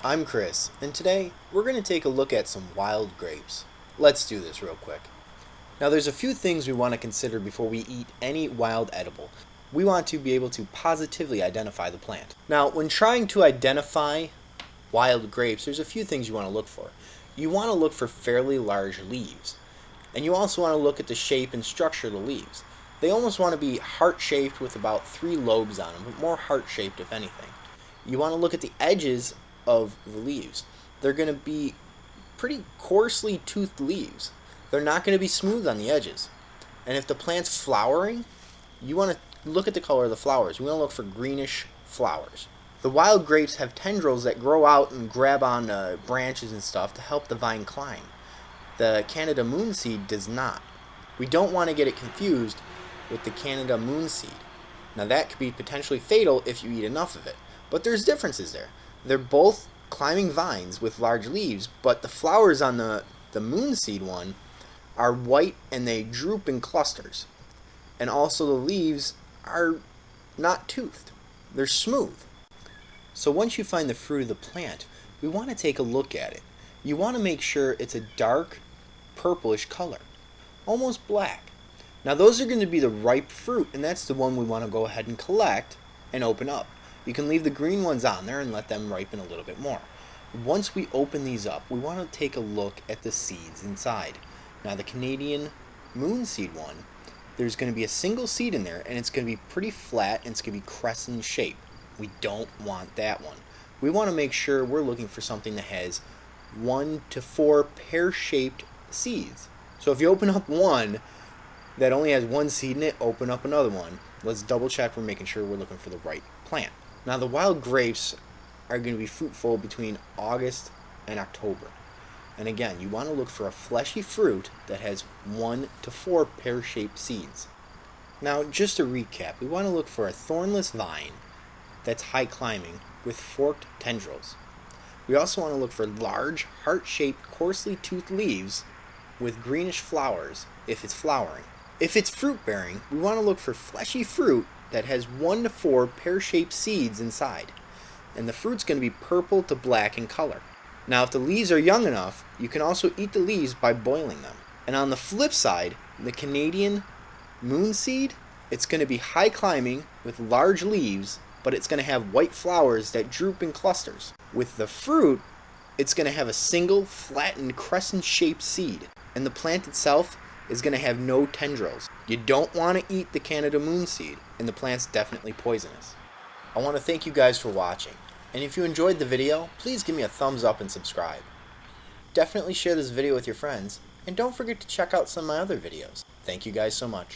I'm Chris, and today we're going to take a look at some wild grapes. Let's do this real quick. Now there's a few things we want to consider before we eat any wild edible. We want to be able to positively identify the plant. Now when trying to identify wild grapes, there's a few things you want to look for. You want to look for fairly large leaves, and you also want to look at the shape and structure of the leaves. They almost want to be heart-shaped with about 3 lobes on them, but more heart-shaped if anything. You want to look at the edges of the leaves. They're going to be pretty coarsely toothed leaves. They're not going to be smooth on the edges. And if the plant's flowering, you want to look at the color of the flowers. We want to look for greenish flowers. The wild grapes have tendrils that grow out and grab on branches and stuff to help the vine climb. The Canada Moonseed does not. We don't want to get it confused with the Canada Moonseed. Now that could be potentially fatal if you eat enough of it. But there's differences there. They're both climbing vines with large leaves, but the flowers on the Moonseed one are white and they droop in clusters. And also the leaves are not toothed. They're smooth. So once you find the fruit of the plant, we want to take a look at it. You want to make sure it's a dark purplish color, almost black. Now those are going to be the ripe fruit, and that's the one we want to go ahead and collect and open up. You can leave the green ones on there and let them ripen a little bit more. Once we open these up, we want to take a look at the seeds inside. Now the Canadian Moonseed one, there's going to be a single seed in there, and it's going to be pretty flat and it's going to be crescent shape. We don't want that one. We want to make sure we're looking for something that has 1 to 4 pear-shaped seeds. So if you open up one that only has 1 seed in it, open up another one. Let's double check we're making sure we're looking for the right plant. Now the wild grapes are going to be fruitful between August and October. And again, you want to look for a fleshy fruit that has 1 to 4 pear-shaped seeds. Now just to recap, we want to look for a thornless vine that's high climbing with forked tendrils. We also want to look for large, heart-shaped, coarsely toothed leaves with greenish flowers if it's flowering. If it's fruit-bearing, we want to look for fleshy fruit that has 1 to 4 pear-shaped seeds inside. And the fruit's going to be purple to black in color. Now if the leaves are young enough, you can also eat the leaves by boiling them. And on the flip side, the Canadian Moonseed, it's going to be high climbing with large leaves, but it's going to have white flowers that droop in clusters. With the fruit, it's going to have a single flattened crescent-shaped seed, and the plant itself is going to have no tendrils. You don't want to eat the Canada Moonseed, and the plant's definitely poisonous. I want to thank you guys for watching, and if you enjoyed the video, please give me a thumbs up and subscribe. Definitely share this video with your friends, and don't forget to check out some of my other videos. Thank you guys so much.